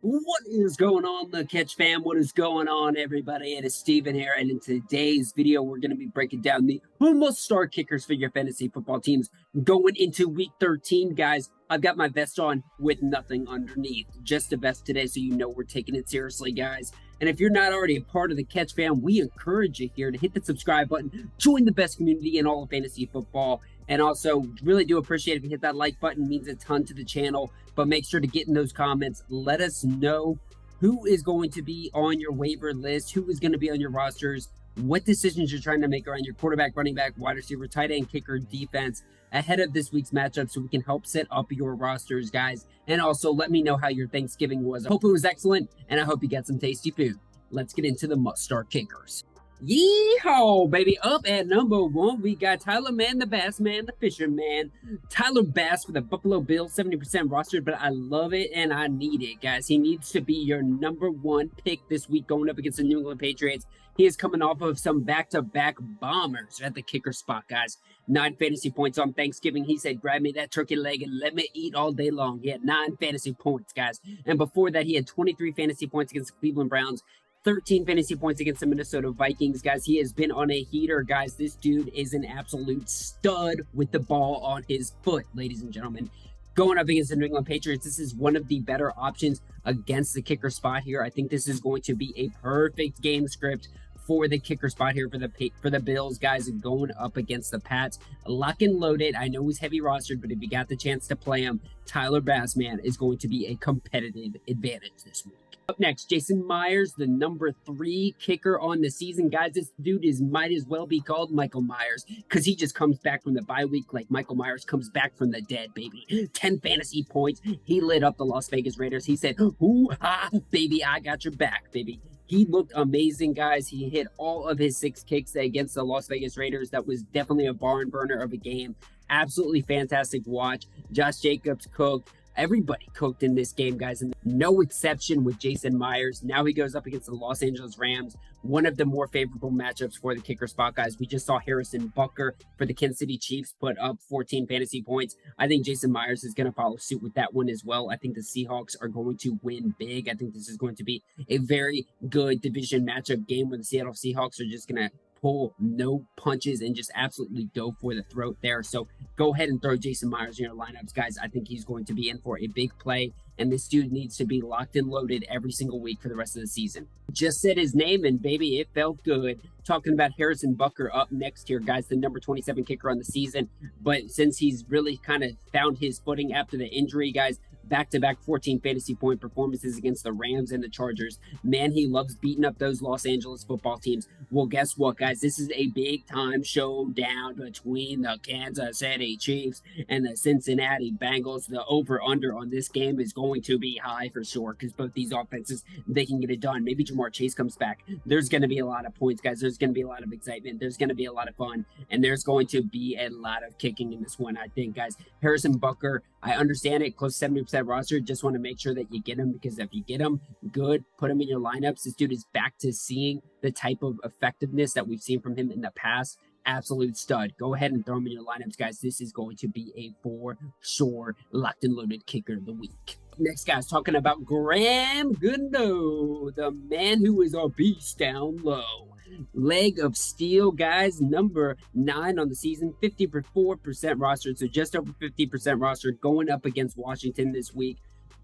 What is going on, the Catch fam? What is going on, everybody? It is Steven here, and in today's video, we're going to be breaking down the who must start kickers for your fantasy football teams going into week 13, guys. I've got my vest on with nothing underneath, just a vest today, so you know we're taking it seriously, guys. And if you're not already a part of the Catch fam, we encourage you here to hit the subscribe button, join the best community in all of fantasy football, and also really do appreciate if you hit that like button. It means a ton to the channel. But make sure to get in those comments. Let us know who is going to be on your waiver list, who is going to be on your rosters, what decisions you're trying to make around your quarterback, running back, wide receiver, tight end, kicker, defense ahead of this week's matchup so we can help set up your rosters, guys. And also let me know how your Thanksgiving was. I hope it was excellent, and I hope you got some tasty food. Let's get into the must-start kickers. Yeehaw, baby. Up at number one, we got Tyler Man, the Bass Man, the Fisherman. Tyler Bass for the Buffalo Bills, 70% rostered, but I love it and I need it, guys. He needs to be your number one pick this week going up against the New England Patriots. He is coming off of some back-to-back bombers at the kicker spot, guys. 9 fantasy points on Thanksgiving. He said, grab me that turkey leg and let me eat all day long. He had 9 fantasy points, guys. And before that, he had 23 fantasy points against the Cleveland Browns. 13 fantasy points against the Minnesota Vikings, guys. He has been on a heater, guys. This dude is an absolute stud with the ball on his foot, ladies and gentlemen. Going up against the New England Patriots, this is one of the better options against the kicker spot here. I think this is going to be a perfect game script for the kicker spot here for the Bills, guys, and going up against the Pats. Lock and loaded. I know he's heavy rostered, but if you got the chance to play him, Tyler Bassman is going to be a competitive advantage this week. Up next, Jason Myers, the number 3 kicker on the season. Guys, this dude might as well be called Michael Myers because he just comes back from the bye week like Michael Myers comes back from the dead, baby. 10 fantasy points. He lit up the Las Vegas Raiders. He said, ooh-ha, baby, I got your back, baby. He looked amazing, guys. He hit all of his 6 kicks against the Las Vegas Raiders. That was definitely a barn burner of a game. Absolutely fantastic watch. Josh Jacobs cooked. Everybody cooked in this game, guys, and no exception with Jason Myers. Now he goes up against the Los Angeles Rams, one of the more favorable matchups for the kicker spot, guys. We just saw Harrison Butker for the Kansas City Chiefs put up 14 fantasy points. I think Jason Myers is going to follow suit with that one as well. I think the Seahawks are going to win big. I think this is going to be a very good division matchup game where the Seattle Seahawks are just going to pull no punches and just absolutely go for the throat there. So go ahead and throw Jason Myers in your lineups, guys. I think he's going to be in for a big play, and this dude needs to be locked and loaded every single week for the rest of the season. Just said his name, and baby, it felt good. Talking about Harrison Butker up next here, guys, the number 27 kicker on the season. But since he's really kind of found his footing after the injury, guys, back-to-back 14 fantasy point performances against the Rams and the Chargers. Man, he loves beating up those Los Angeles football teams. Well, guess what, guys? This is a big-time showdown between the Kansas City Chiefs and the Cincinnati Bengals. The over-under on this game is going to be high for sure because both these offenses, they can get it done. Maybe Jamar Chase comes back. There's going to be a lot of points, guys. There's going to be a lot of excitement. There's going to be a lot of fun, and there's going to be a lot of kicking in this one, I think, guys. Harrison Butker, I understand it, close to 70% roster. Just want to make sure that you get him because if you get him, good. Put him in your lineups. This dude is back to seeing the type of effectiveness that we've seen from him in the past. Absolute stud. Go ahead and throw him in your lineups, guys. This is going to be a for sure locked and loaded kicker of the week. Next, guys, talking about Graham Gano, the man who is a beast down low. Leg of steel, guys, number 9 on the season, 54% rostered, so just over 50% rostered, going up against Washington this week.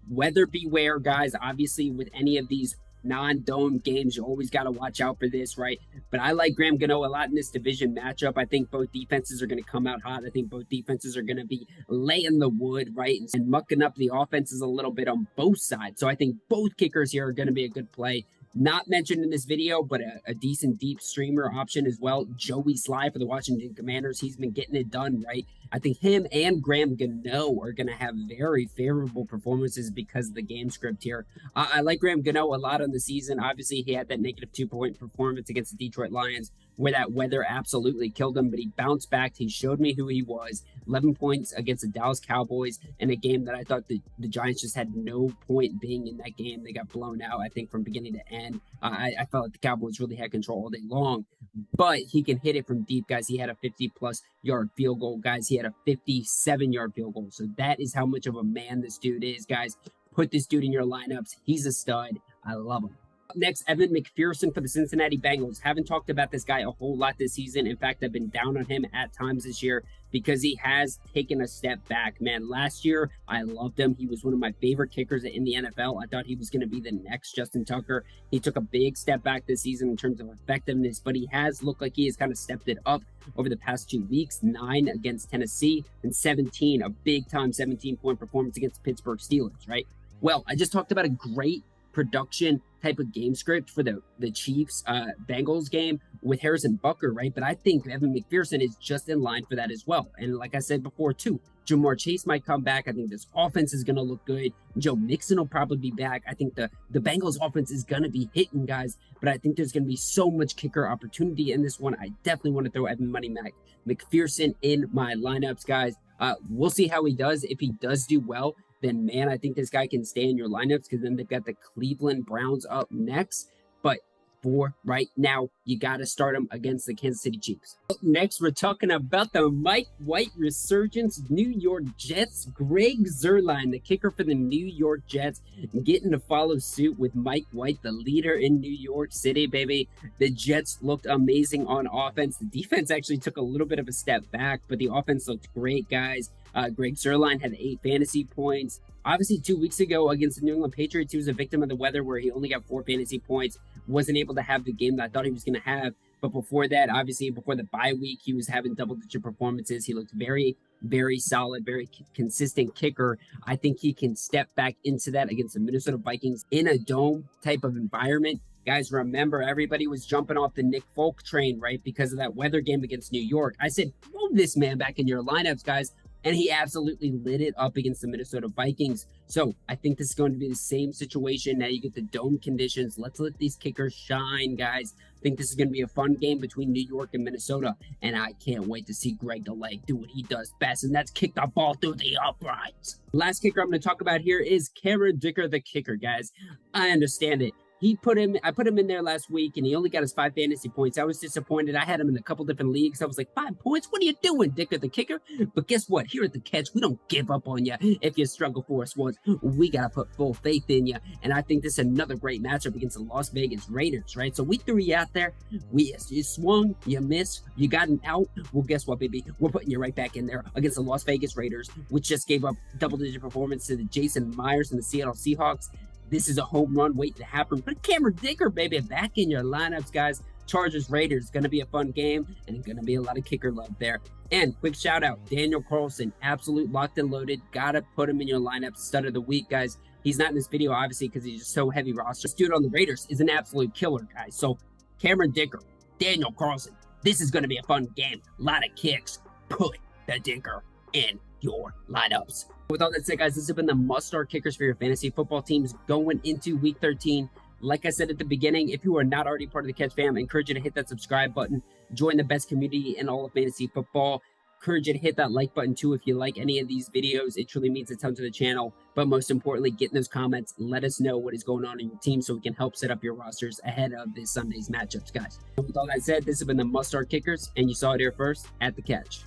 Weather beware, guys. Obviously, with any of these non-dome games, you always got to watch out for this, right? But I like Graham Gano a lot in this division matchup. I think both defenses are going to come out hot. I think both defenses are going to be laying the wood, right, and mucking up the offenses a little bit on both sides. So I think both kickers here are going to be a good play. Not mentioned in this video, but a decent deep streamer option as well. Joey Sly for the Washington Commanders. He's been getting it done, right? I think him and Graham Gano are going to have very favorable performances because of the game script here. I like Graham Gano a lot on the season. Obviously, he had that negative 2-point performance against the Detroit Lions where that weather absolutely killed him, but he bounced back. He showed me who he was. 11 points against the Dallas Cowboys in a game that I thought the Giants just had no point being in that game. They got blown out, I think, from beginning to end. I felt like the Cowboys really had control all day long, but he can hit it from deep, guys. He had a 50-plus yard field goal, guys. He had a 57-yard field goal. So that is how much of a man this dude is, guys. put this dude in your lineups. He's a stud. I love him. Up next, Evan McPherson for the Cincinnati Bengals. Haven't talked about this guy a whole lot this season. In fact, I've been down on him at times this year because he has taken a step back. Man, last year, I loved him. He was one of my favorite kickers in the NFL. I thought he was going to be the next Justin Tucker. He took a big step back this season in terms of effectiveness, but he has looked like he has kind of stepped it up over the past 2 weeks. 9 against Tennessee and 17, a big-time 17-point performance against the Pittsburgh Steelers, right? Well, I just talked about a great production type of game script for the Chiefs Bengals game with Harrison Butker, right? But I think Evan McPherson is just in line for that as well. And like I said before too, Jamar Chase might come back. I think this offense is going to look good. Joe Mixon will probably be back. I think the Bengals offense is going to be hitting, guys, but I think there's going to be so much kicker opportunity in this one. I definitely want to throw Evan McPherson in my lineups, guys. We'll see how he does. If he does do well, then man, I think this guy can stay in your lineups because then they've got the Cleveland Browns up next. But for right now, you got to start him against the Kansas City Chiefs. Up next, we're talking about the Mike White resurgence. New York Jets. Greg Zuerlein, the kicker for the New York Jets, getting to follow suit with Mike White, the leader in New York City, baby. The Jets looked amazing on offense. The defense actually took a little bit of a step back, but the offense looked great, guys. Greg Zuerlein had 8 fantasy points. Obviously, 2 weeks ago against the New England Patriots, he was a victim of the weather where he only got 4 fantasy points. Wasn't able to have the game that I thought he was going to have. But before that, obviously, before the bye week, he was having double-digit performances. He looked very, very solid, very consistent kicker. I think he can step back into that against the Minnesota Vikings in a dome type of environment. Guys, remember, everybody was jumping off the Nick Folk train, right, because of that weather game against New York. I said, move this man back in your lineups, guys. And he absolutely lit it up against the Minnesota Vikings. So I think this is going to be the same situation. Now you get the dome conditions. Let's let these kickers shine, guys. I think this is going to be a fun game between New York and Minnesota. And I can't wait to see Greg DeLay do what he does best, and that's kick the ball through the uprights. Last kicker I'm going to talk about here is Cameron Dicker, the kicker, guys. I understand it. I put him in there last week, and he only got his 5 fantasy points. I was disappointed. I had him in a couple different leagues. I was like, 5 points? What are you doing, Dicker the kicker? But guess what? Here at the Catch, we don't give up on you if you struggle for us once. We got to put full faith in you. And I think this is another great matchup against the Las Vegas Raiders, right? So we threw you out there. You swung, you missed, you got an out. Well, guess what, baby? We're putting you right back in there against the Las Vegas Raiders, which just gave up double-digit performance to the Jason Myers and the Seattle Seahawks. This is a home run waiting to happen. Put Cameron Dicker, baby, back in your lineups, guys. Chargers Raiders, going to be a fun game, and going to be a lot of kicker love there. And quick shout out, Daniel Carlson, absolute locked and loaded. Got to put him in your lineup. Stud of the week, guys. He's not in this video, obviously, because he's just so heavy roster. This dude on the Raiders is an absolute killer, guys. So Cameron Dicker, Daniel Carlson, this is going to be a fun game. A lot of kicks. Put the Dicker in your lineups. With all that said, guys, this has been the must-start kickers for your fantasy football teams going into Week 13. Like I said at the beginning, if you are not already part of the Catch fam, I encourage you to hit that subscribe button. Join the best community in all of fantasy football. Encourage you to hit that like button too if you like any of these videos. It truly means a ton to the channel. But most importantly, get in those comments. Let us know what is going on in your team so we can help set up your rosters ahead of this Sunday's matchups, guys. With all that said, this has been the must-start kickers, and you saw it here first at the Catch.